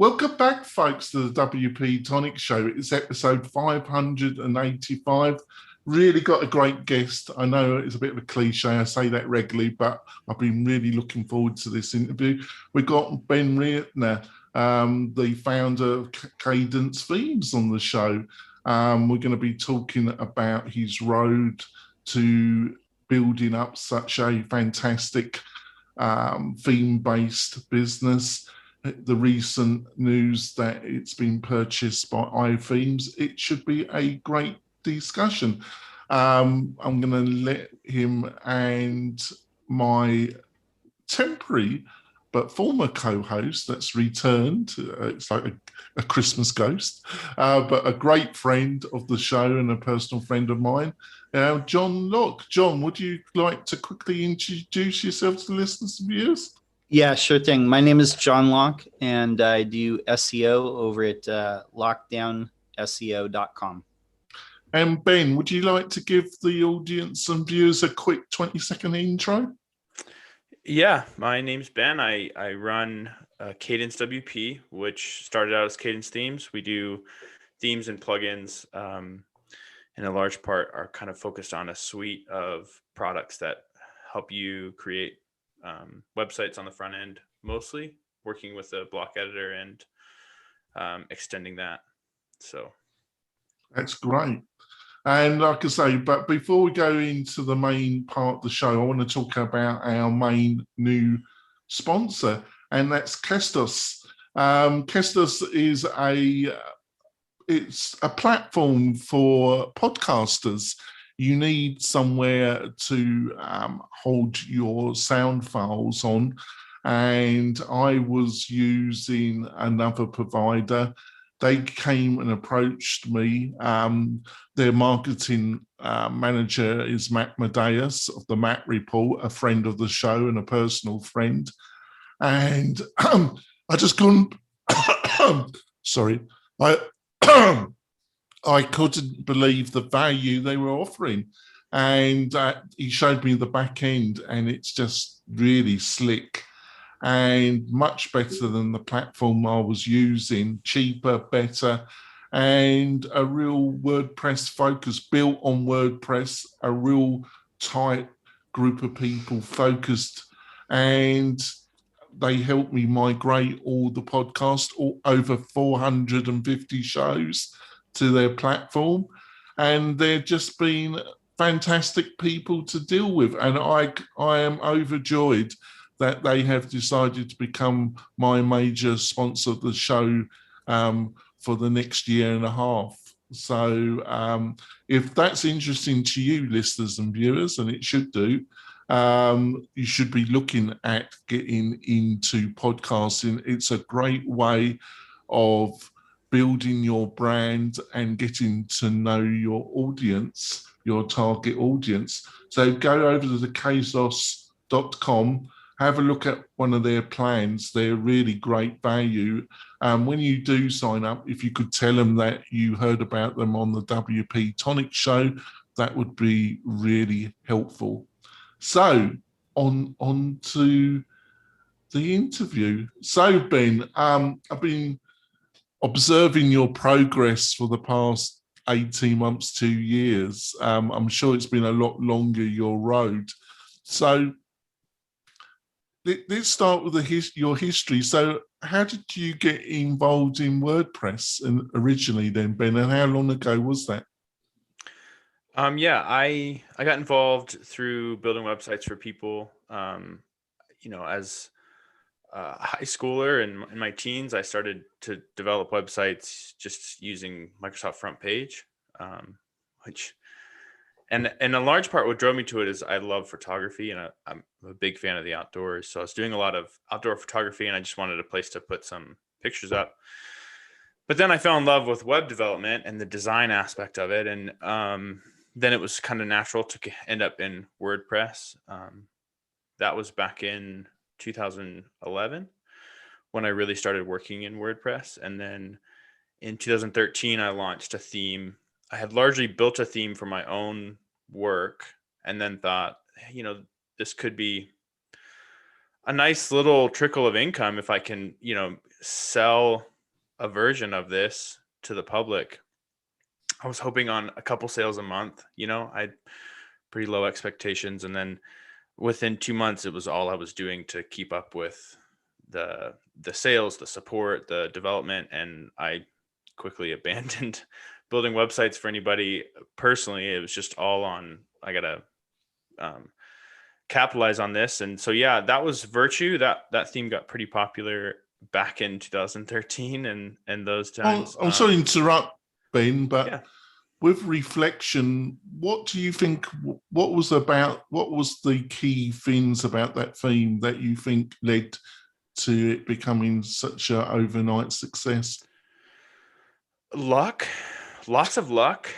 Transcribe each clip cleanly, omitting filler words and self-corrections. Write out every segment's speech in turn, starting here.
Welcome back, folks, to the WP-Tonic show. It's episode 585. Really got a great guest. I know it's a bit of a cliche, I say that regularly, but I've been really looking forward to this interview. We've got Ben Ritner, the founder of Cadence Themes, on the show. We're going to be talking about his road to building up such a fantastic theme-based business. The recent news that it's been purchased by iThemes. It should be a great discussion. I'm going to let him and my temporary but former co-host that's returned, it's like a Christmas ghost, but a great friend of the show and a personal friend of mine, John Locke. John, would you like to quickly introduce yourself to the listeners and viewers? Yeah, sure thing. My name is John Locke, and I do SEO over at lockdownseo.com. And Ben, would you like to give the audience and viewers a quick 20-second intro? Yeah, my name's Ben. I run Cadence WP, which started out as Cadence Themes. We do themes and plugins, in a large part are kind of focused on a suite of products that help you create websites on the front end, mostly working with a block editor and extending that. So that's great. And like I say, but before we go into the main part of the show, I want to talk about our main new sponsor, and that's Kestus. Kestus is it's a platform for podcasters. You need somewhere to hold your sound files on, and I was using another provider. They came and approached me. Their marketing manager is Matt Medeiros of the Matt Report, a friend of the show and a personal friend. And I just couldn't, sorry, I couldn't believe the value they were offering. And he showed me the back end, and it's just really slick and much better than the platform I was using, cheaper, better, and a real WordPress focus, built on WordPress, a real tight group of people focused. And they helped me migrate all the podcasts, over 450 shows, to their platform, and they're just been fantastic people to deal with, and I am overjoyed that they have decided to become my major sponsor of the show for the next year and a half. So if that's interesting to you, listeners and viewers, and it should do, you should be looking at getting into podcasting. It's a great way of building your brand and getting to know your audience, your target audience. So go over to the Kestus.com, have a look at one of their plans. They're really great value. When you do sign up, if you could tell them that you heard about them on the WP-Tonic show, that would be really helpful. So on to the interview. So Ben, I've been observing your progress for the past 18 months, 2 years. I'm sure it's been a lot longer, your road. So let's start with your history. So how did you get involved in WordPress originally then, Ben, and how long ago was that? Yeah, I got involved through building websites for people. As a high schooler and in my teens, I started to develop websites just using Microsoft Front Page, and a large part what drove me to it is I love photography, and I'm a big fan of the outdoors. So I was doing a lot of outdoor photography, and I just wanted a place to put some pictures up. But then I fell in love with web development and the design aspect of it, and then it was kind of natural to end up in WordPress. That was back in 2011 when I really started working in WordPress. And then in 2013, I launched a theme. I had largely built a theme for my own work, and then thought, this could be a nice little trickle of income if I can, sell a version of this to the public, I was hoping on a couple sales a month. I had pretty low expectations, and then within 2 months, it was all I was doing to keep up with the sales, the support, the development, and I quickly abandoned building websites for anybody personally. It was just all on, I gotta capitalize on this. And so yeah, that was Virtue. That theme got pretty popular back in 2013 and those times. I'm sorry to interrupt, Ben, but Yeah. with Reflection, what do you think, what was the key things about that theme that you think led to it becoming such an overnight success? Luck, lots of luck.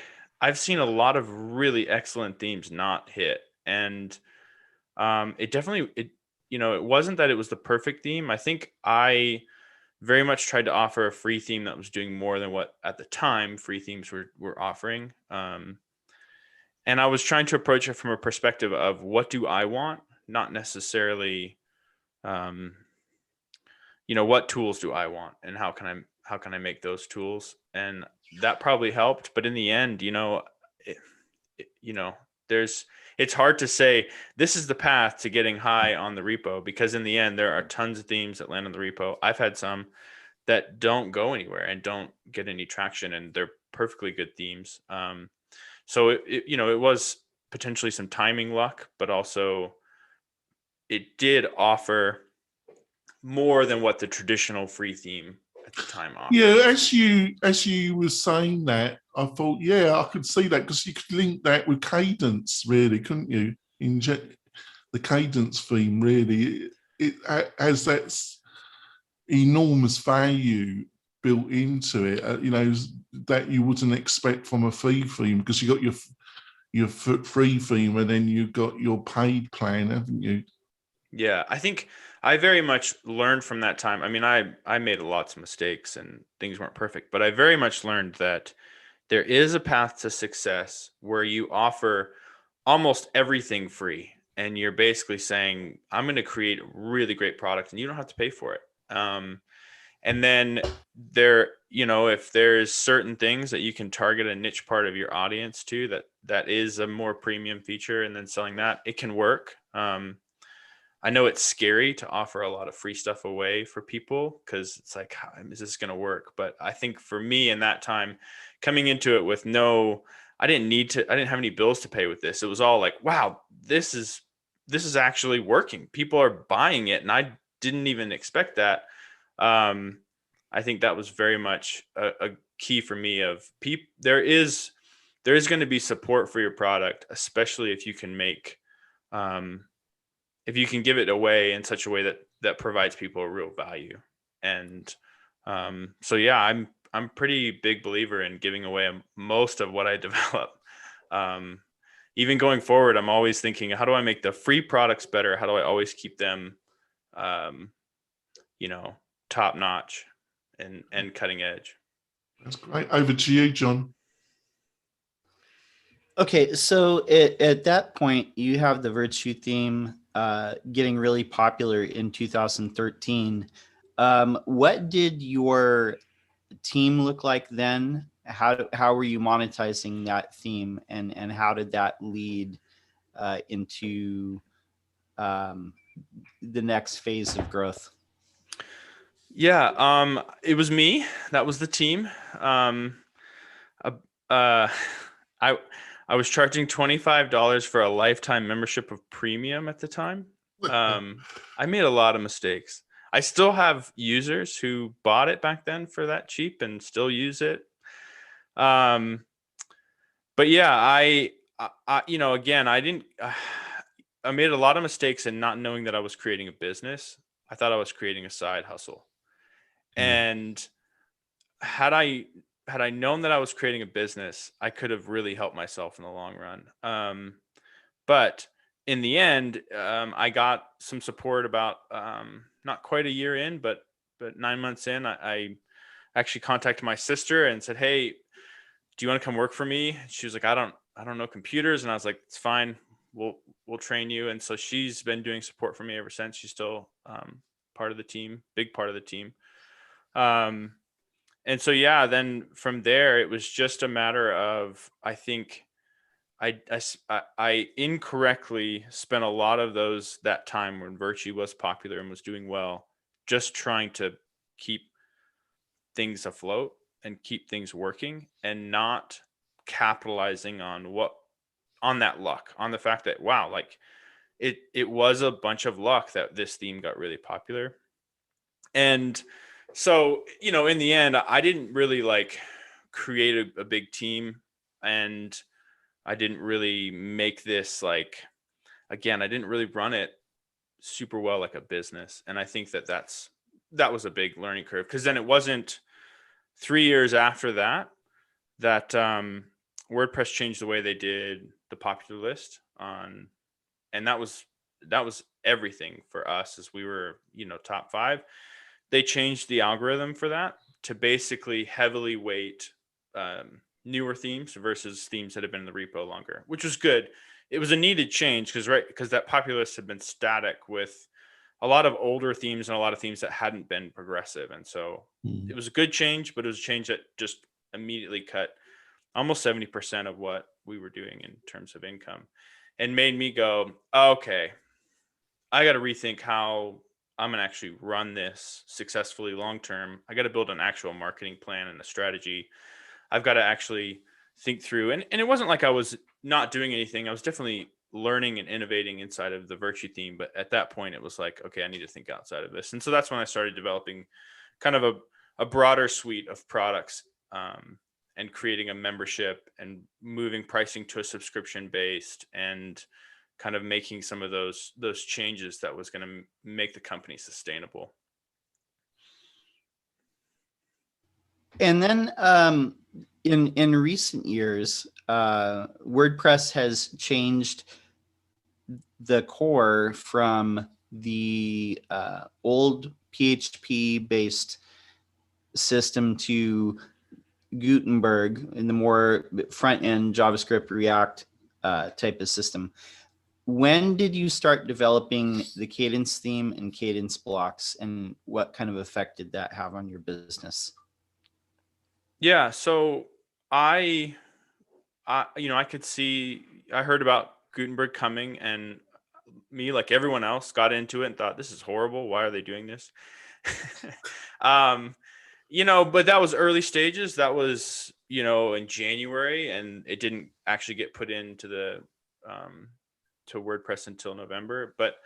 I've seen a lot of really excellent themes not hit. And it definitely, it wasn't that it was the perfect theme. I think I very much tried to offer a free theme that was doing more than what at the time free themes were offering. And I was trying to approach it from a perspective of what do I want, not necessarily, what tools do I want and how can I make those tools? And that probably helped. But in the end, it's hard to say this is the path to getting high on the repo, because in the end, there are tons of themes that land on the repo. I've had some that don't go anywhere and don't get any traction, and they're perfectly good themes. So it was potentially some timing luck, but also it did offer more than what the traditional free theme at the time offered. Yeah, as you were saying that, I thought, yeah, I could see that, because you could link that with Cadence, really, couldn't you? The Cadence theme, really, it has that enormous value built into it, that you wouldn't expect from a free theme, because you got your free theme and then you got your paid plan, haven't you? Yeah, I think I very much learned from that time. I mean, I made lots of mistakes and things weren't perfect, but I very much learned that there is a path to success where you offer almost everything free, and you're basically saying, I'm going to create a really great product and you don't have to pay for it. And then if there's certain things that you can target a niche part of your audience to, that is a more premium feature, and then selling that, it can work. I know it's scary to offer a lot of free stuff away for people, because it's like, how is this going to work? But I think for me in that time, coming into it with I didn't have any bills to pay with this. It was all like, wow, this is actually working. People are buying it. And I didn't even expect that. I think that was very much a key for me of there is going to be support for your product, especially if you can if you can give it away in such a way that provides people a real value. And so yeah, I'm pretty big believer in giving away most of what I develop. Even going forward, I'm always thinking, how do I make the free products better? How do I always keep them, top notch and cutting edge? That's great. Over to you, John. Okay, so at that point, you have the Virtue theme getting really popular in 2013. What did your team look like then? How were you monetizing that theme, and how did that lead into the next phase of growth? Yeah, it was me. That was the team. I was charging $25 for a lifetime membership of premium at the time. I made a lot of mistakes. I still have users who bought it back then for that cheap and still use it. But yeah, I again, I made a lot of mistakes in not knowing that I was creating a business. I thought I was creating a side hustle. And had I known that I was creating a business, I could have really helped myself in the long run. But in the end, I got some support about not quite a year in, but 9 months in, I actually contacted my sister and said, "Hey, do you want to come work for me?" She was like, "I don't know computers," and I was like, "It's fine. We'll train you." And so she's been doing support for me ever since. She's still part of the team, big part of the team. And so, yeah, then from there, it was just a matter of, I think I incorrectly spent a lot of that time when Virtue was popular and was doing well, just trying to keep things afloat and keep things working, and not capitalizing on that luck, on the fact that, wow, like it was a bunch of luck that this theme got really popular. And so, in the end, I didn't really like create a big team, and I didn't really make this like, again, I didn't really run it super well like a business. And I think that was a big learning curve, because then it wasn't 3 years after that WordPress changed the way they did the popular list on, and that was everything for us, as we were, top 5. They changed the algorithm for that to basically heavily weight newer themes versus themes that have been in the repo longer, which was good. It was a needed change, because that popular list had been static with a lot of older themes and a lot of themes that hadn't been progressive. And so it was a good change, but it was a change that just immediately cut almost 70% of what we were doing in terms of income, and made me go, okay, I got to rethink how I'm going to actually run this successfully long term. I got to build an actual marketing plan and a strategy. I've got to actually think through. And it wasn't like I was not doing anything. I was definitely learning and innovating inside of the Virtue theme. But at that point, it was like, okay, I need to think outside of this. And so that's when I started developing kind of a broader suite of products, and creating a membership and moving pricing to a subscription based, and kind of making some of those changes that was going to make the company sustainable. And then in recent years, WordPress has changed the core from the old PHP based system to Gutenberg in the more front end JavaScript React type of system. When did you start developing the Cadence theme and Cadence blocks, and what kind of effect did that have on your business? Yeah, so I I heard about Gutenberg coming, and me, like everyone else, got into it and thought, this is horrible. Why are they doing this? um, but that was early stages. That was, in January, and it didn't actually get put into the to WordPress until November. But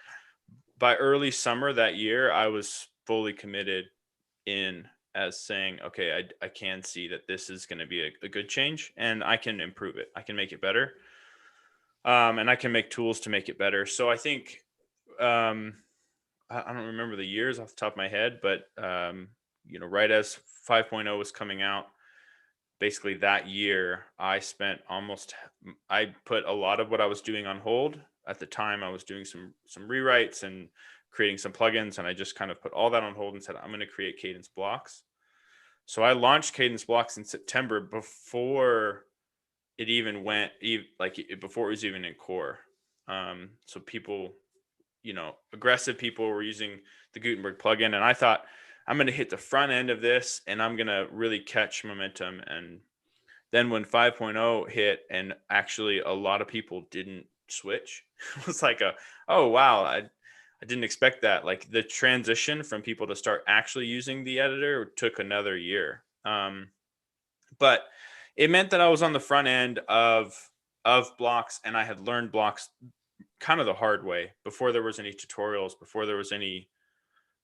by early summer that year, I was fully committed in, as saying, okay, I can see that this is going to be a good change, and I can improve it. I can make it better. And I can make tools to make it better. So I think, I don't remember the years off the top of my head, but, right as 5.0 was coming out, basically that year, I put a lot of what I was doing on hold. At the time, I was doing some rewrites and creating some plugins, and I just kind of put all that on hold and said, I'm going to create Cadence blocks. So I launched Cadence blocks in September, before it even before it was even in core. So people, aggressive people were using the Gutenberg plugin, and I thought, I'm going to hit the front end of this and I'm going to really catch momentum. And then when 5.0 hit, and actually a lot of people didn't switch, it was like oh, wow, I didn't expect that. Like, the transition from people to start actually using the editor took another year. But it meant that I was on the front end of blocks, and I had learned blocks kind of the hard way. Before there was any tutorials, before there was any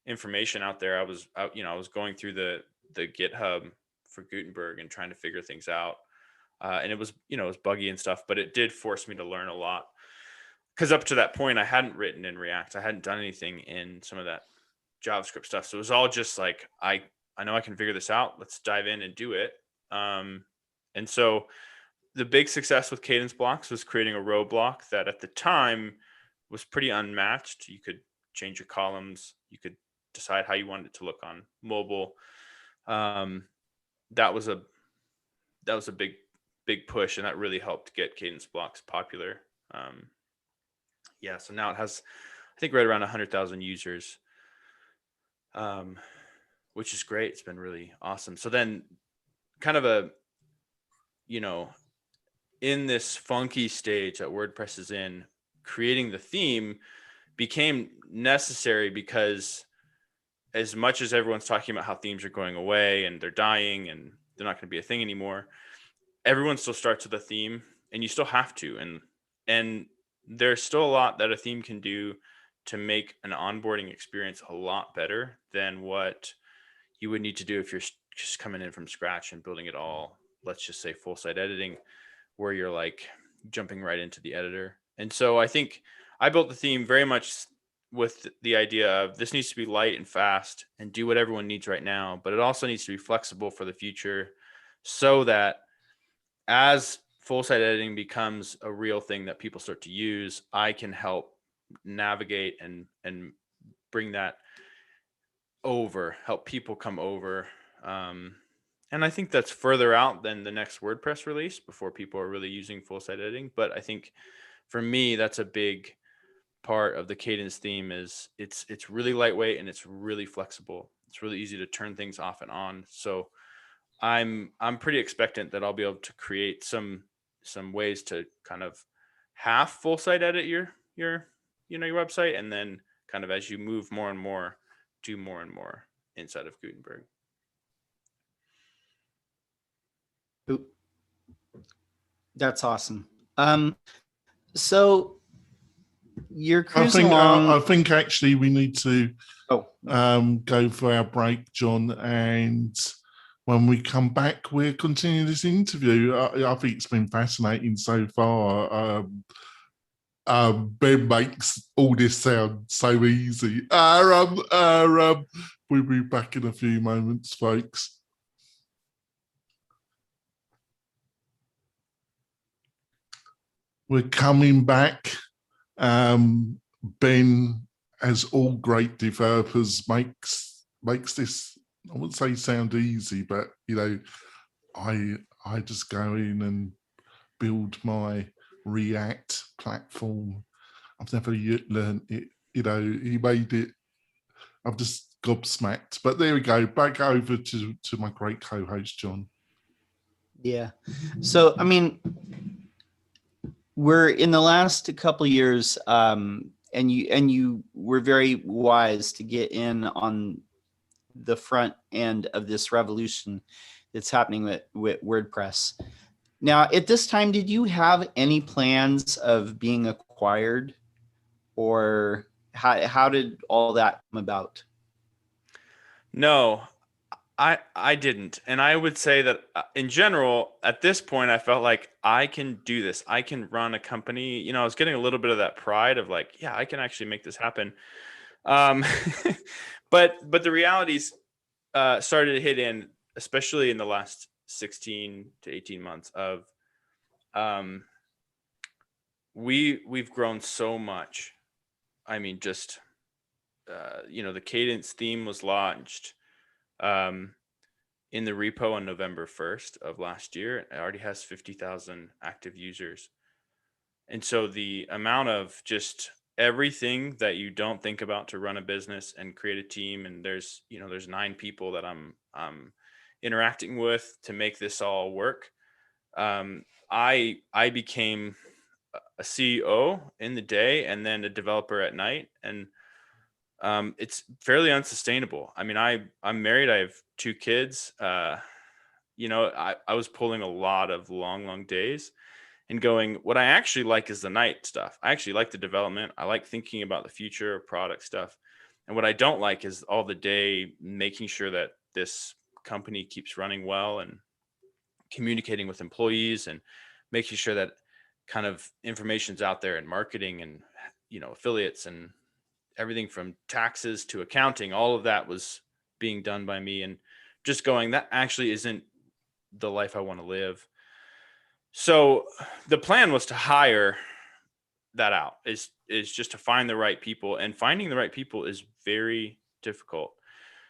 information out there, I was going through the GitHub for Gutenberg and trying to figure things out. And it was, it was buggy and stuff, but it did force me to learn a lot. Because up to that point, I hadn't written in React. I hadn't done anything in some of that JavaScript stuff. So it was all just like, I know I can figure this out. Let's dive in and do it. And so the big success with Cadence blocks was creating a row block that at the time was pretty unmatched. You could change your columns. You could decide how you wanted it to look on mobile. That was a big push, and that really helped get Cadence blocks popular. So now it has, I think, right around 100,000 users. which is great. It's been really awesome. So then kind of a, you know, in this funky stage that WordPress is in, creating the theme became necessary because as much as everyone's talking about how themes are going away and they're dying and they're not going to be a thing anymore, everyone still starts with a theme and you still have to. And there's still a lot that a theme can do to make an onboarding experience a lot better than what you would need to do if you're just coming in from scratch and building it all, let's just say full site editing, where you're like jumping right into the editor. And so I think I built the theme very much with the idea of this needs to be light and fast and do what everyone needs right now, but it also needs to be flexible for the future so that as full site editing becomes a real thing that people start to use, I can help navigate and bring that over, help people come over. And I think that's further out than the next WordPress release before people are really using full site editing. But I think for me, that's a big part of the Cadence theme is it's really lightweight and it's really flexible. It's really easy to turn things off and on. So I'm pretty expectant that I'll be able to create some ways to kind of half full site edit your website, and then kind of as you move more and more, do more and more inside of Gutenberg. That's awesome. So you're cruising along. I think actually we need to Oh, go for our break, John, and when we come back, we'll continue this interview. I think it's been fascinating so far. Ben makes all this sound so easy. We'll be back in a few moments, folks. We're coming back. Ben, as all great developers, makes this, I wouldn't say sound easy, but I just go in and build my React platform. I've never learned it. He made it. I'm just gobsmacked. But there we go. Back over to my great co-host, John. yeah. So, I mean, we're in the last couple of years, and you were very wise to get in on the front end of this revolution that's happening with WordPress. Now, at this time, did you have any plans of being acquired, or how did all that come about? No, I didn't. And I would say that in general, at this point, I felt like I can do this. I can run a company. I was getting a little bit of that pride of like, yeah, I can actually make this happen. But the realities started to hit in, especially in the last 16 to 18 months of we've grown so much. I mean, just the Cadence theme was launched in the repo on November 1st of last year. It already has 50,000 active users. And so the amount of just everything that you don't think about to run a business and create a team, and there's 9 people that I'm interacting with to make this all work. I became a CEO in the day and then a developer at night, and it's fairly unsustainable. I mean, I'm married. I have 2 kids. I was pulling a lot of long days and going, what I actually like is the night stuff. I actually like the development. I like thinking about the future of product stuff. And what I don't like is all the day making sure that this company keeps running well and communicating with employees and making sure that kind of information's out there in marketing and, affiliates and everything from taxes to accounting. All of that was being done by me, and just going, that actually isn't the life I want to live. So the plan was to hire that out, is just to find the right people, and finding the right people is very difficult.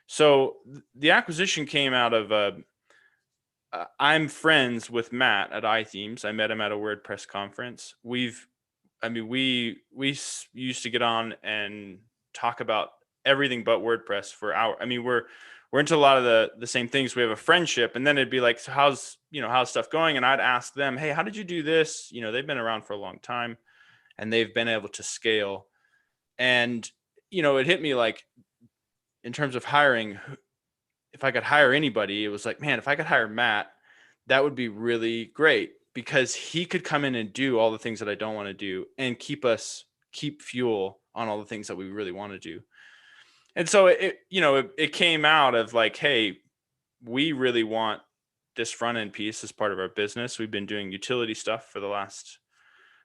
So the acquisition came out of I'm friends with Matt at iThemes. I met him at a WordPress conference. We used to get on and talk about everything but WordPress for our, I mean, we're into a lot of the same things. We have a friendship, and then it'd be like, so how's stuff going? And I'd ask them, hey, how did you do this? You know, they've been around for a long time and they've been able to scale. And, you know, it hit me like, in terms of hiring, if I could hire anybody, it was like, man, if I could hire Matt, that would be really great, because he could come in and do all the things that I don't want to do and keep fuel on all the things that we really want to do. And so it came out of like, hey, we really want this front end piece as part of our business. We've been doing utility stuff for the last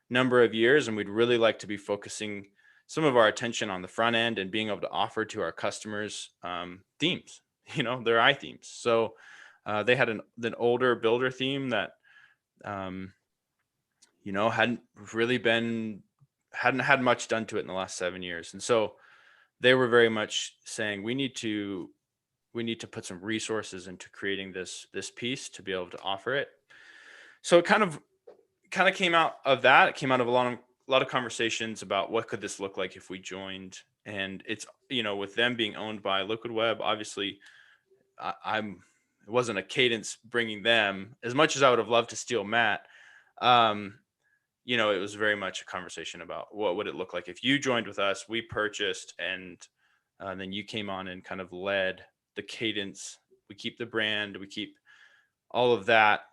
number of years, and we'd really like to be focusing some of our attention on the front end and being able to offer to our customers themes, their iThemes. So they had an older builder theme that, hadn't had much done to it in the last 7 years. And so they were very much saying, we need to put some resources into creating this piece to be able to offer it. So it kind of came out of that. It came out of a lot of conversations about what could this look like if we joined. And it's, with them being owned by Liquid Web, obviously it wasn't a Cadence bringing them, as much as I would have loved to steal Matt. It was very much a conversation about what would it look like if you joined with us, we purchased, and then you came on and kind of led the Cadence. We keep the brand, we keep all of that,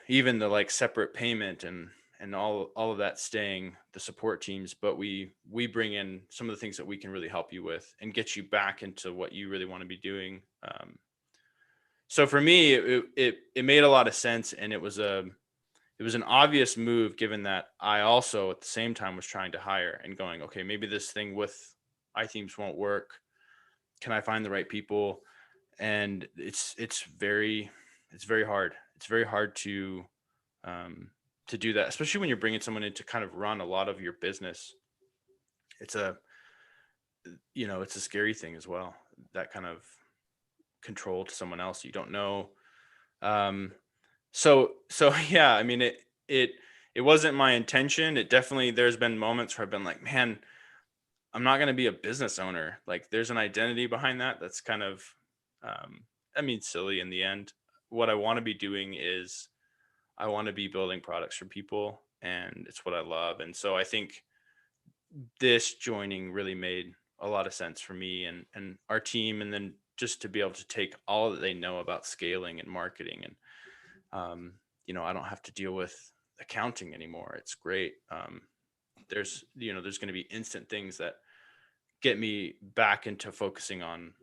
even the like separate payment and all of that staying, the support teams, but we bring in some of the things that we can really help you with and get you back into what you really want to be doing. So for me, it made a lot of sense, and it was an obvious move, given that I also at the same time was trying to hire and going, okay, maybe this thing with iThemes won't work. Can I find the right people? And it's very hard. It's very hard to do that, especially when you're bringing someone in to kind of run a lot of your business. It's a scary thing as well, that kind of control to someone else you don't know. So yeah, I mean, it wasn't my intention. It definitely, there's been moments where I've been like, man, I'm not going to be a business owner. Like, there's an identity behind that. That's kind of, silly in the end. What I want to be doing is I want to be building products for people, and it's what I love. And so I think this joining really made a lot of sense for me and our team. And then just to be able to take all that they know about scaling and marketing, and, I don't have to deal with accounting anymore. It's great. There's going to be instant things that get me back into focusing on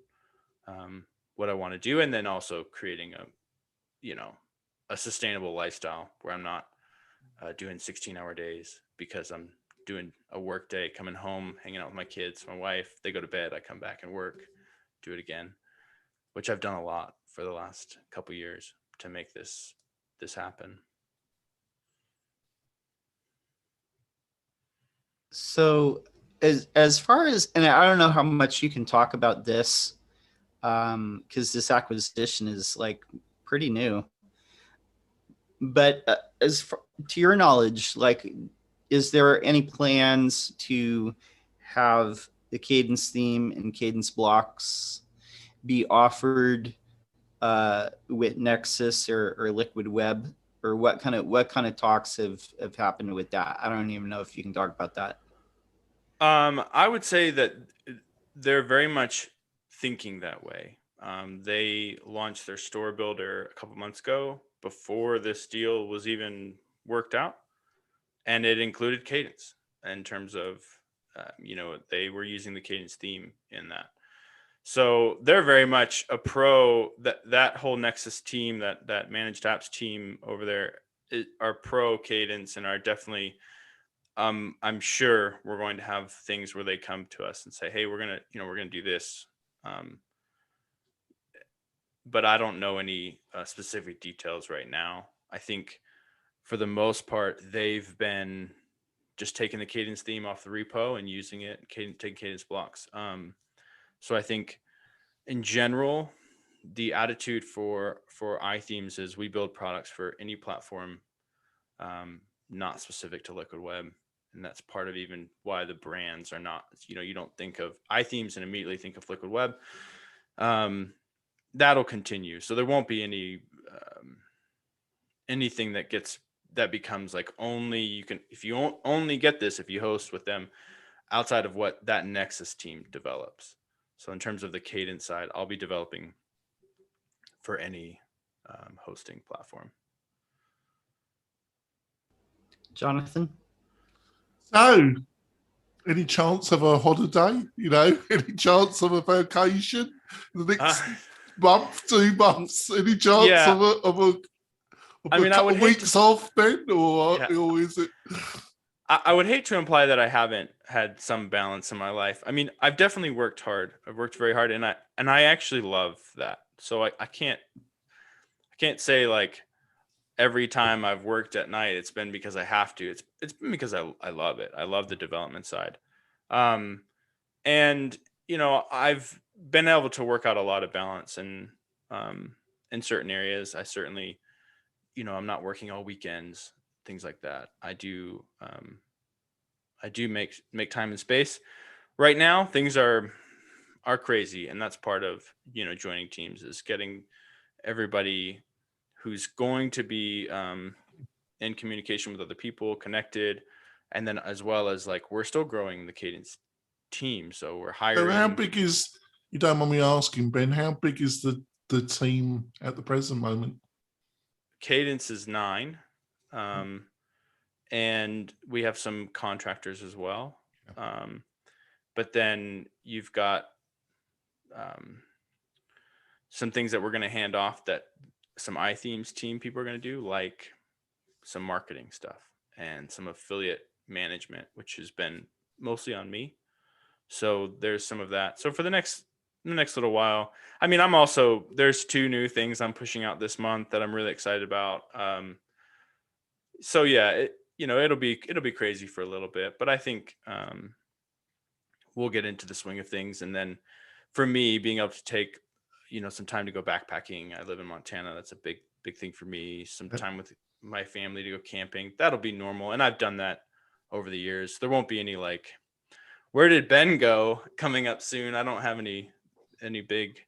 what I want to do, and then also creating a sustainable lifestyle where I'm not doing 16-hour days, because I'm doing a work day, coming home, hanging out with my kids, my wife, they go to bed, I come back and work, do it again, which I've done a lot for the last couple of years to make this happen. So as far as, and I don't know how much you can talk about this, because this acquisition is like pretty new, but to your knowledge, like, is there any plans to have the Cadence theme and Cadence blocks be offered with Nexus or Liquid Web, or what kind of talks have happened with that? I don't even know if you can talk about that. I would say that they're very much thinking that way. They launched their store builder a couple months ago, before this deal was even worked out, and it included Cadence in terms of, they were using the Cadence theme in that. So they're very much a pro. That whole Nexus team, that managed apps team over there, are pro Cadence, and are definitely, I'm sure we're going to have things where they come to us and say, hey, we're going to do this. But I don't know any specific details right now. I think for the most part, they've been just taking the Cadence theme off the repo and using it, taking Cadence blocks. So I think in general, the attitude for iThemes is we build products for any platform, not specific to Liquid Web. And that's part of even why the brands are not, you don't think of iThemes and immediately think of Liquid Web. That'll continue. So there won't be anything that becomes like only you can, if you only get this if you host with them outside of what that Nexus team develops. So in terms of the Cadence side, I'll be developing for any hosting platform. Jonathan? So, any chance of a holiday? Any chance of a vacation in the next month, 2 months? Any chance of a couple of weeks off, Ben, or is it? I would hate to imply that I haven't had some balance in my life. I mean, I've definitely worked hard. I've worked very hard, and I actually love that. So I can't say like every time I've worked at night, it's been because I have to. It's been because I love it. I love the development side. And I've been able to work out a lot of balance in certain areas. I certainly, I'm not working all weekends, things like that. I do make time and space. Right now, things are crazy, and that's part of joining teams, is getting everybody who's going to be in communication with other people, connected, and then as well as like we're still growing the Cadence team, so we're hiring. So how big is, you don't mind me asking, Ben, how big is the team at the present moment? Cadence is 9, and we have some contractors as well. But then you've got some things that we're going to hand off that some iThemes team people are going to do, like some marketing stuff and some affiliate management, which has been mostly on me. So there's some of that. So for the next little while, I mean, there's 2 new things I'm pushing out this month that I'm really excited about. So yeah, it'll be crazy for a little bit, but I think we'll get into the swing of things. And then for me, being able to take, some time to go backpacking. I live in Montana. That's a big thing for me. Some time with my family to go camping. That'll be normal. And I've done that over the years. There won't be any like, where did Ben go coming up soon? I don't have any big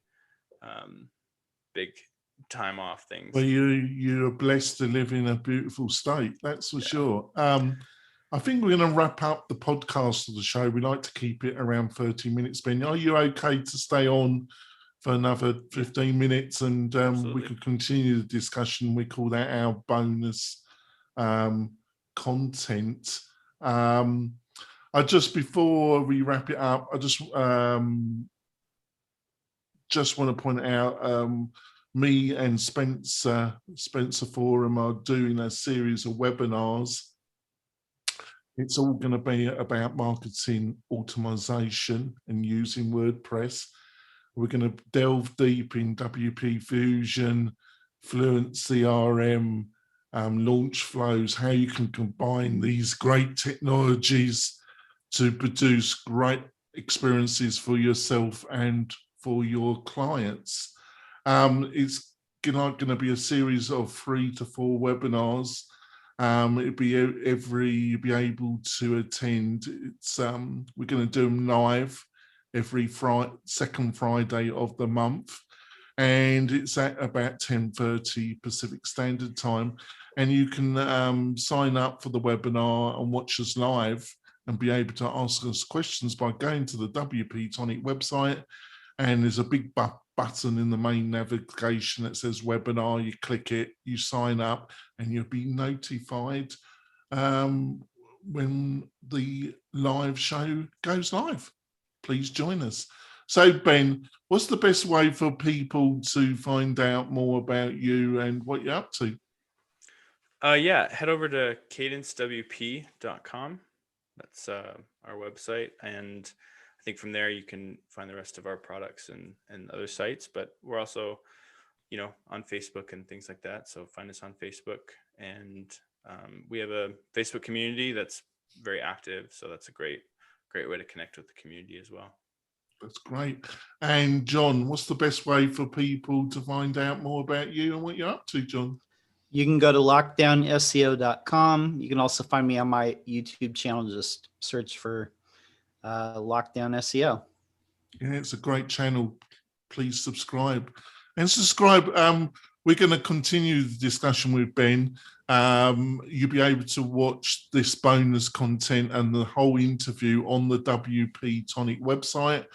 time off things. Well, you're blessed to live in a beautiful state, that's for sure. I think we're going to wrap up the podcast of the show. We like to keep it around 30 minutes. Ben, are you okay to stay on for another 15 minutes and we could continue the discussion? We call that our bonus content. Before we wrap it up, I just want to point out, me and Spencer Forum are doing a series of webinars. It's all going to be about marketing automation and using WordPress. We're going to delve deep in WP Fusion, Fluent CRM, launch flows, how you can combine these great technologies to produce great experiences for yourself and for your clients. It's going to be a series of 3 to 4 webinars. You'll be able to attend. We're going to do them live every second Friday of the month, and it's at about 10:30 Pacific Standard Time. And you can sign up for the webinar and watch us live and be able to ask us questions by going to the WP-Tonic website. And there's a big button in the main navigation that says webinar. You click it, you sign up, and you'll be notified when the live show goes live. Please join us. So, Ben, what's the best way for people to find out more about you and what you're up to? Head over to CadenceWP.com. That's our website. And I think from there you can find the rest of our products and other sites. But we're also, on Facebook and things like that. So find us on Facebook. And we have a Facebook community that's very active. So that's a great way to connect with the community as well. That's great. And John, what's the best way for people to find out more about you and what you're up to, John? You can go to lockdownseo.com. You can also find me on my YouTube channel. Just search for Lockdown SEO. Yeah, it's a great channel. Please subscribe. And subscribe. We're going to continue the discussion with Ben. You'll be able to watch this bonus content and the whole interview on the WP-Tonic website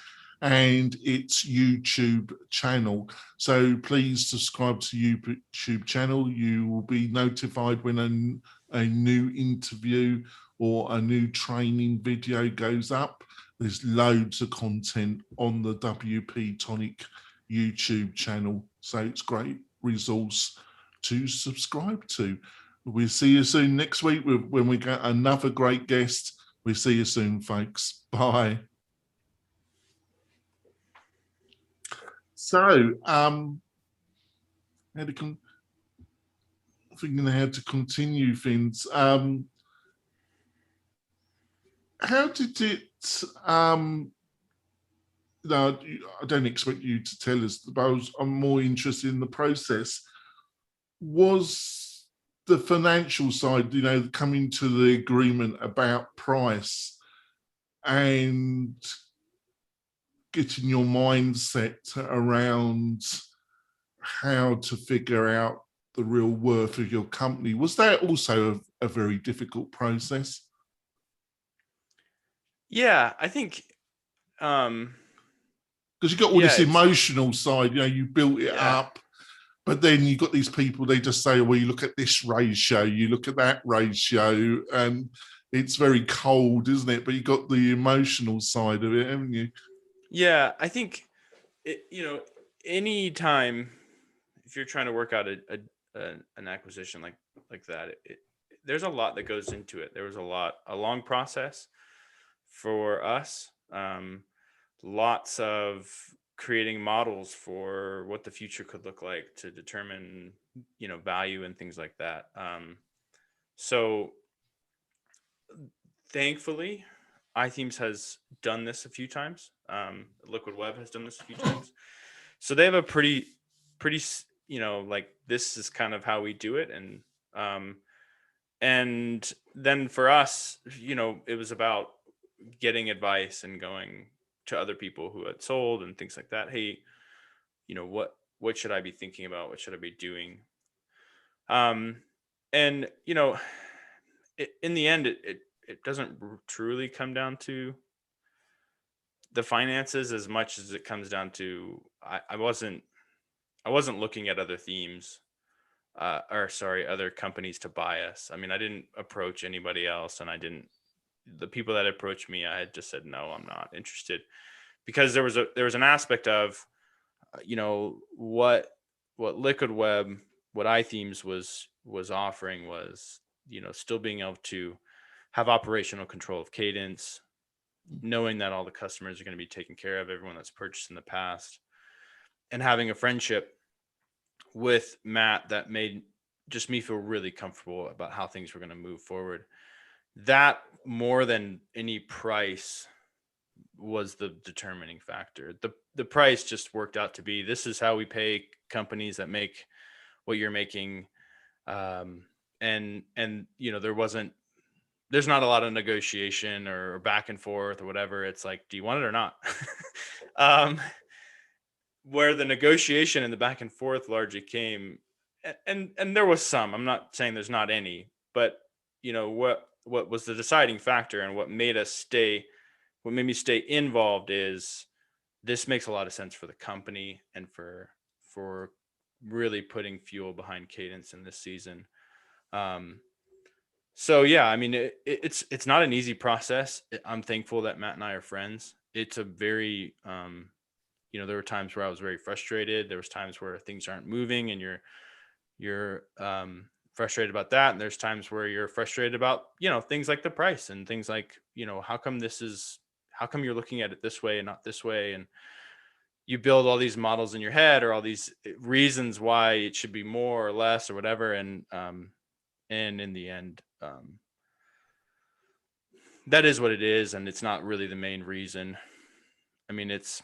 and its YouTube channel. So please subscribe to YouTube channel. You will be notified when a new interview or a new training video goes up. There's loads of content on the WP-Tonic YouTube channel. So it's a great resource to subscribe to. We'll see you soon next week when we get another great guest. We'll see you soon, folks. Bye. So, thinking how to continue things. How did it? No, I don't expect you to tell us, but I'm more interested in the process. Was the financial side, coming to the agreement about price and getting your mindset around how to figure out the real worth of your company, was that also a very difficult process? Yeah, I think because you've got all this emotional side, you built it up, but then you've got these people, they just say, well, you look at this ratio, you look at that ratio, and it's very cold, isn't it? But you've got the emotional side of it, haven't you? Yeah, I think, any time if you're trying to work out an acquisition like that, there's a lot that goes into it. There was a long process for us. Lots of creating models for what the future could look like to determine, value and things like that. So thankfully, iThemes has done this a few times. Liquid Web has done this a few times. So they have a pretty, this is kind of how we do it. And then for us, it was about getting advice and going to other people who had sold and things like that. Hey, what should I be thinking about? What should I be doing? And in the end, it doesn't truly come down to the finances as much as it comes down to I wasn't looking at other themes other companies to buy us. I mean, I didn't approach anybody else, and the people that approached me, I had just said, no, I'm not interested, because there was an aspect of, what Liquid Web, what iThemes was offering was, still being able to have operational control of Cadence, knowing that all the customers are going to be taken care of, everyone that's purchased in the past, and having a friendship with Matt that made just me feel really comfortable about how things were going to move forward. That, more than any price, was the determining factor. The price just worked out to be, this is how we pay companies that make what you're making. And there's not a lot of negotiation or back and forth or whatever. It's like, do you want it or not? Where the negotiation and the back and forth largely came, and there was some, I'm not saying there's not any, but what was the deciding factor and what made me stay involved is, this makes a lot of sense for the company and for really putting fuel behind Cadence in this season. So yeah, I mean, it's not an easy process. I'm thankful that Matt and I are friends. It's a very, there were times where I was very frustrated. There was times where things aren't moving and you're frustrated about that. And there's times where you're frustrated about, things like the price and things like, how come you're looking at it this way and not this way? And you build all these models in your head, or all these reasons why it should be more or less or whatever. And in the end, that is what it is. And it's not really the main reason. I mean, it's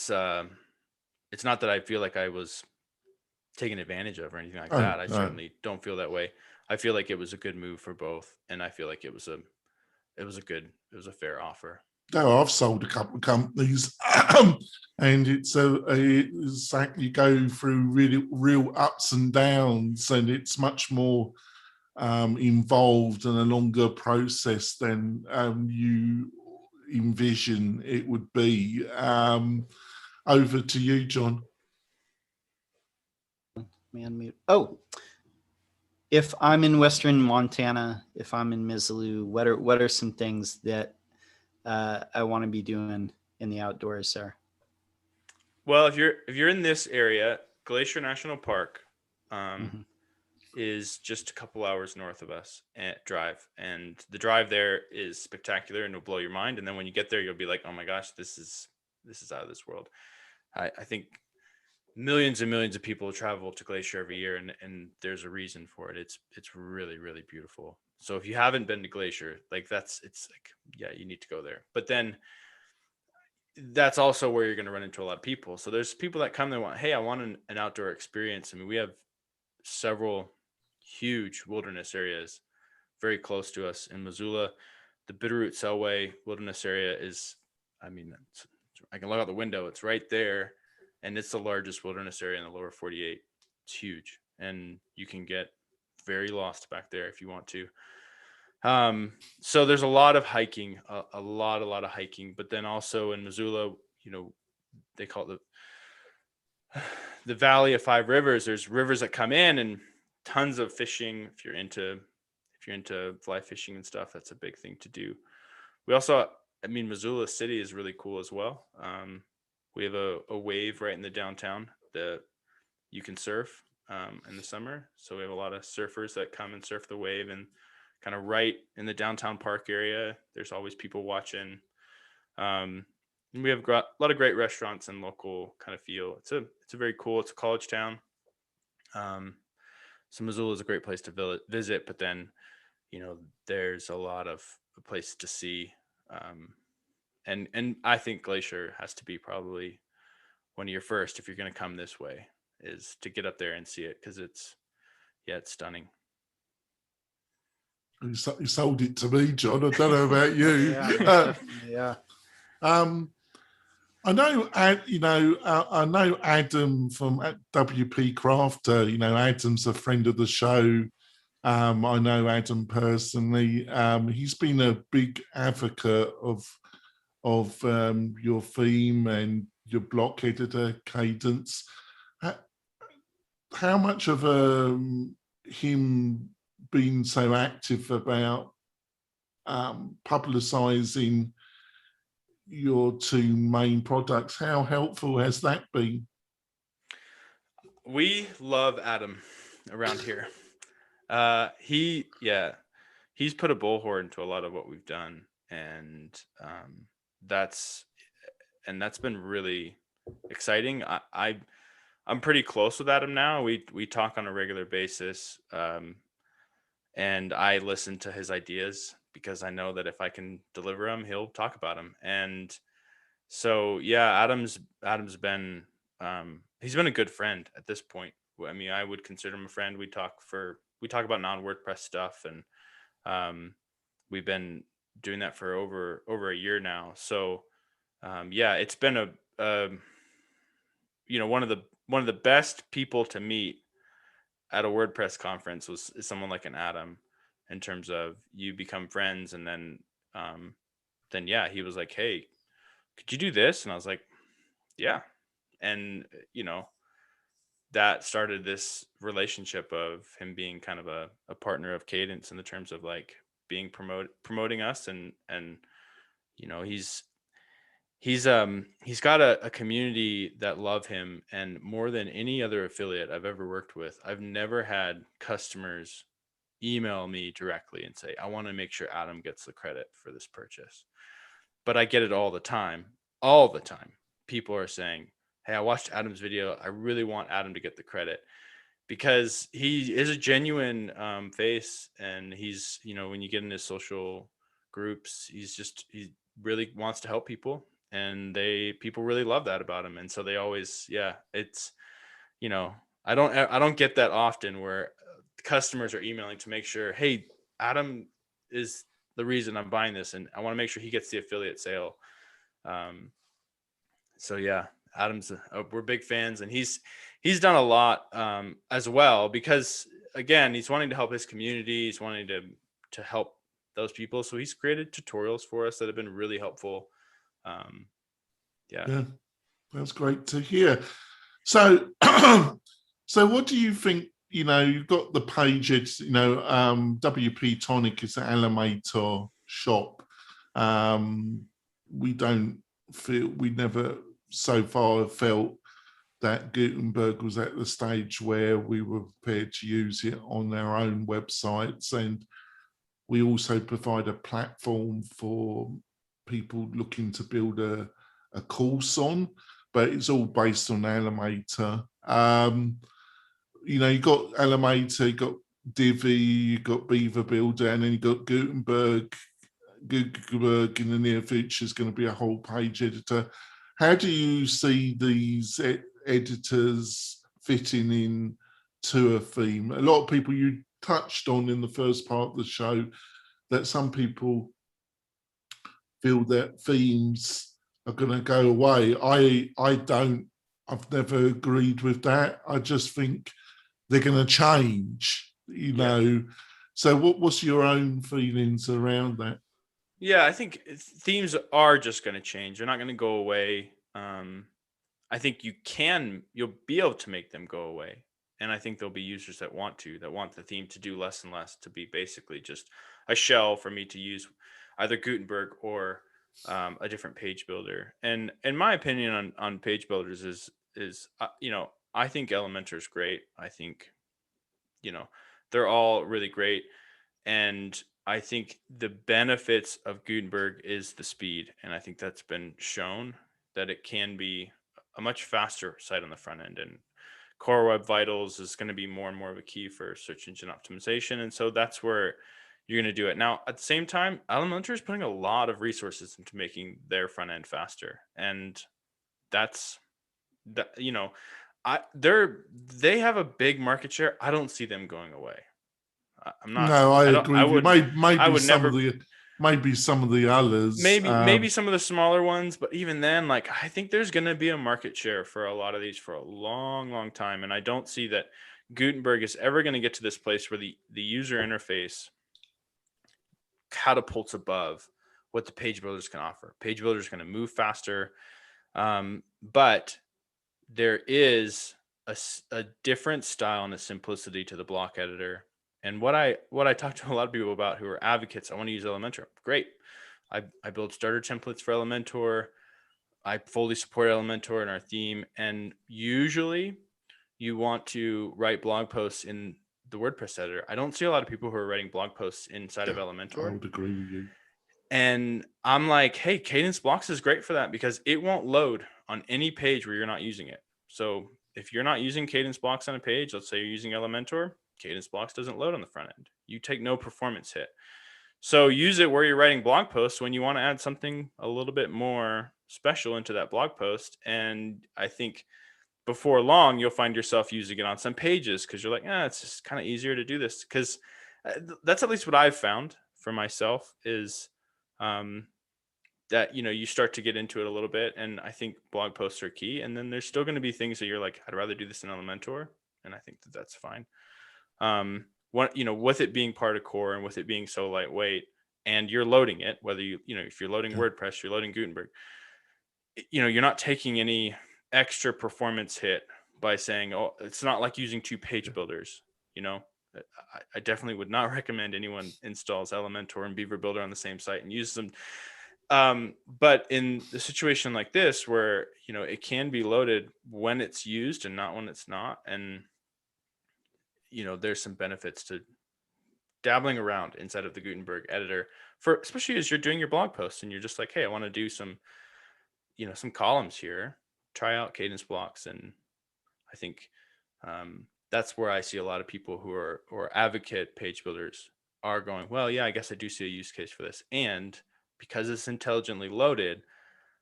not that I feel like I was taken advantage of or anything like Oh, that. I no. certainly don't feel that way. I feel like it was a good move for both, and I feel like it was a fair offer. No, I've sold a couple of companies, and it's you go through really real ups and downs, and it's much more involved and a longer process than you envision it would be. Over to you, John. Oh, if I'm in Western Montana, if I'm in Mizzlou, what are some things that I want to be doing in the outdoors, sir? Well, if you're in this area, Glacier National Park is just a couple hours north of us at drive, and the drive there is spectacular and it'll blow your mind. And then when you get there, you'll be like, oh my gosh, this is out of this world. I think millions and millions of people travel to Glacier every year, and there's a reason for it. It's really, really beautiful. So if you haven't been to Glacier, yeah, you need to go there. But then that's also where you're going to run into a lot of people. So there's people that come, they want, hey, I want an outdoor experience. I mean, we have several huge wilderness areas very close to us in Missoula. The Bitterroot Selway Wilderness Area is, I mean, I can look out the window. It's right there, and it's the largest wilderness area in the lower 48. It's huge, and you can get very lost back there if you want to. So there's a lot of hiking, a lot of hiking, but then also in Missoula, they call it the Valley of Five Rivers. There's rivers that come in and tons of fishing. If you're into fly fishing and stuff, that's a big thing to do. We also, Missoula City is really cool as well. We have a wave right in the downtown that you can surf in the summer. So we have a lot of surfers that come and surf the wave, and kind of right in the downtown park area, there's always people watching. And we have a lot of great restaurants and local kind of feel. It's a very cool. It's a college town. So Missoula is a great place to visit, but then, there's a lot of places to see. And I think Glacier has to be probably one of your first, if you're going to come this way, is to get up there and see it, because it's stunning. You sold it to me, John. I don't know about you. Yeah. I know, I know Adam from WPCraft. Adam's a friend of the show. I know Adam personally. He's been a big advocate of your theme and your block editor, Cadence. How much of him being so active about publicizing your two main products, how helpful has that been? We love Adam around here. He's put a bullhorn into a lot of what we've done, and that's been really exciting. I'm pretty close with Adam now. We talk on a regular basis, and I listen to his ideas because I know that if I can deliver them, he'll talk about them. And so, yeah, Adam's been he's been a good friend at this point. I mean, I would consider him a friend. We talk about non-WordPress stuff, and we've been doing that for over a year now. So it's been one of the best people to meet at a WordPress conference is someone like an Adam, in terms of you become friends, and then he was like, hey, could you do this? And I was like, yeah. And that started this relationship of him being kind of a partner of Cadence in the terms of like being promoting us, and he's got a community that love him, and more than any other affiliate I've ever worked with, I've never had customers email me directly and say, I want to make sure Adam gets the credit for this purchase. But I get it all the time. People are saying, hey, I watched Adam's video. I really want Adam to get the credit, because he is a genuine face, and he's, when you get in his social groups, he really wants to help people, and people really love that about him. And so they always, it's, I don't get that often where customers are emailing to make sure, hey, Adam is the reason I'm buying this, and I want to make sure he gets the affiliate sale. So yeah, Adam's we're big fans, and he's done a lot as well, because again, he's wanting to help his community. He's wanting to help those people. So he's created tutorials for us that have been really helpful. Yeah, that's great to hear. So, so what do you think? You know, you've got the pages. You know, WP-Tonic is an Elementor shop. We never so far have felt that Gutenberg was at the stage where we were prepared to use it on our own websites, and we also provide a platform for people looking to build a course on, but it's all based on Elementor. You know, you got Elementor, you got Divi, you got Beaver Builder, and then you got Gutenberg. Gutenberg in the near future is going to be a whole page editor. How do you see these editors fitting in to a theme? A lot of people, you touched on in the first part of the show, that some people feel that themes are going to go away. I've never agreed with that. I just think they're going to change, you know. So what's your own feelings around that? Yeah, I think themes are just going to change. They're not going to go away. I think you'll be able to make them go away. And I think there'll be users that want the theme to do less and less, to be basically just a shell for me to use either Gutenberg or a different page builder. And in my opinion on page builders is you know, I think Elementor is great. I think, you know, they're all really great. And I think the benefits of Gutenberg is the speed. And I think that's been shown that it can be a much faster site on the front end. And Core Web Vitals is going to be more and more of a key for search engine optimization. And so that's where you're going to do it. Now, at the same time, Elementor is putting a lot of resources into making their front end faster. And that's, you know, they have a big market share. I don't see them going away. I'm not. No, I agree. Maybe some of the others. Maybe some of the smaller ones, but even then, like, I think there's going to be a market share for a lot of these for a long, long time, and I don't see that Gutenberg is ever going to get to this place where the user interface catapults above what the page builders can offer. Page builders are going to move faster, but there is a different style and a simplicity to the block editor. And what I talk to a lot of people about who are advocates, I want to use Elementor. Great. I build starter templates for Elementor. I fully support Elementor in our theme. And usually you want to write blog posts in the WordPress editor. I don't see a lot of people who are writing blog posts inside of Elementor. I would agree with you. And I'm like, hey, Cadence blocks is great for that, because it won't load on any page where you're not using it. So if you're not using Cadence blocks on a page, let's say you're using Elementor, Cadence blocks doesn't load on the front end. You take no performance hit. So use it where you're writing blog posts when you want to add something a little bit more special into that blog post. And I think before long, you'll find yourself using it on some pages because you're like, it's just kind of easier to do this. Because that's at least what I've found for myself is that, you know, you start to get into it a little bit. And I think blog posts are key. And then there's still going to be things that you're like, I'd rather do this in Elementor. And I think that that's fine. With it being part of Core and with it being so lightweight, and you're loading it, whether if you're loading WordPress, you're loading Gutenberg, you're not taking any extra performance hit by saying, oh, it's not like using two page builders. I definitely would not recommend anyone installs Elementor and Beaver Builder on the same site and uses them. But in the situation like this, where, it can be loaded when it's used and not when it's not. And, there's some benefits to dabbling around inside of the Gutenberg editor especially as you're doing your blog posts and you're just like, hey, I want to do some columns here, try out Cadence blocks. And I think, that's where I see a lot of people who are advocate page builders are going, well, yeah, I guess I do see a use case for this. And because it's intelligently loaded,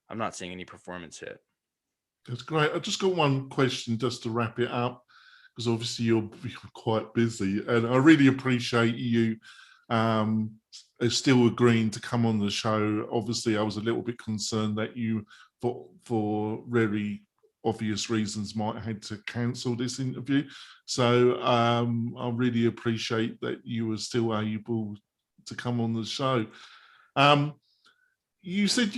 I'm not seeing any performance hit. That's great. I just got one question just to wrap it up. because obviously you're quite busy, and I really appreciate you still agreeing to come on the show. Obviously, I was a little bit concerned that you, for very obvious reasons, might have had to cancel this interview. So I really appreciate that you were still able to come on the show. You said,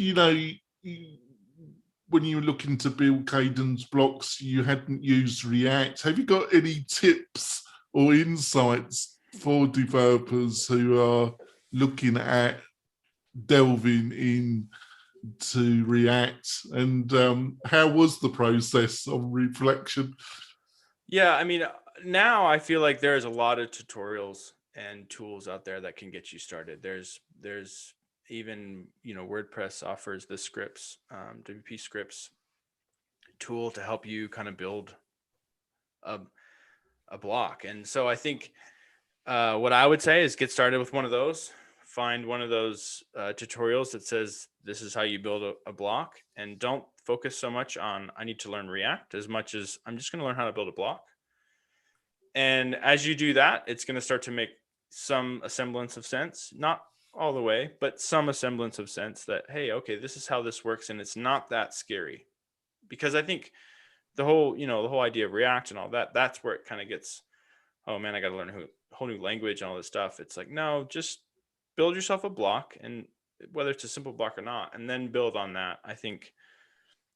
when you were looking to build Cadence blocks, you hadn't used React. Have you got any tips or insights for developers who are looking at delving into React? And how was the process of reflection? Yeah, I mean, now I feel like there's a lot of tutorials and tools out there that can get you started. There's even, WordPress offers the scripts, WP scripts tool to help you kind of build a block. And so I think what I would say is get started with one of those. Find one of those tutorials that says this is how you build a block, and don't focus so much on I need to learn React as much as I'm just going to learn how to build a block. And as you do that, it's going to start to make some semblance of sense, not all the way, but some semblance of sense that, hey, okay, this is how this works, and it's not that scary. Because I think the whole idea of React and all that, that's where it kind of gets, oh man, I got to learn a whole new language and all this stuff. It's like, no, just build yourself a block, and whether it's a simple block or not, and then build on that. I think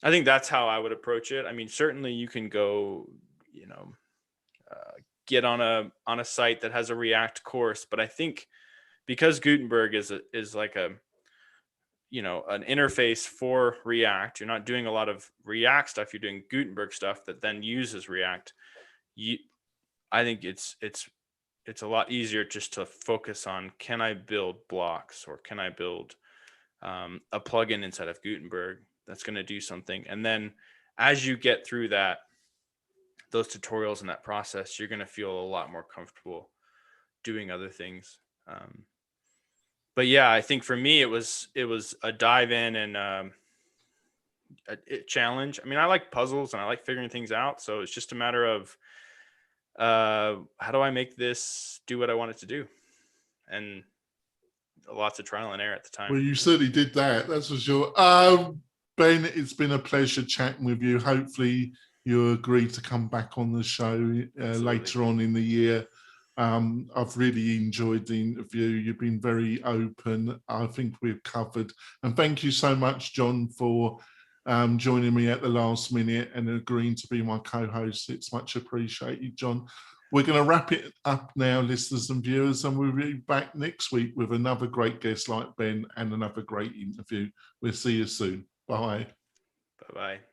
that's how I would approach it. I mean, certainly you can go, get on a site that has a React course, but I think because Gutenberg is like an interface for React, you're not doing a lot of React stuff. You're doing Gutenberg stuff that then uses React. I think it's a lot easier just to focus on, can I build blocks, or can I build a plugin inside of Gutenberg that's going to do something? And then as you get through those tutorials and that process, you're going to feel a lot more comfortable doing other things. But yeah, I think for me, it was a dive in and a challenge. I mean, I like puzzles and I like figuring things out. So it's just a matter of how do I make this do what I want it to do? And lots of trial and error at the time. Well, you certainly did that, that's for sure. Ben, it's been a pleasure chatting with you. Hopefully you agree to come back on the show later on in the year. I've really enjoyed the interview. You've been very open. I think we've covered. And thank you so much, John, for joining me at the last minute and agreeing to be my co-host. It's much appreciated, John. We're going to wrap it up now, listeners and viewers, and we'll be back next week with another great guest like Ben and another great interview. We'll see you soon. Bye. Bye-bye.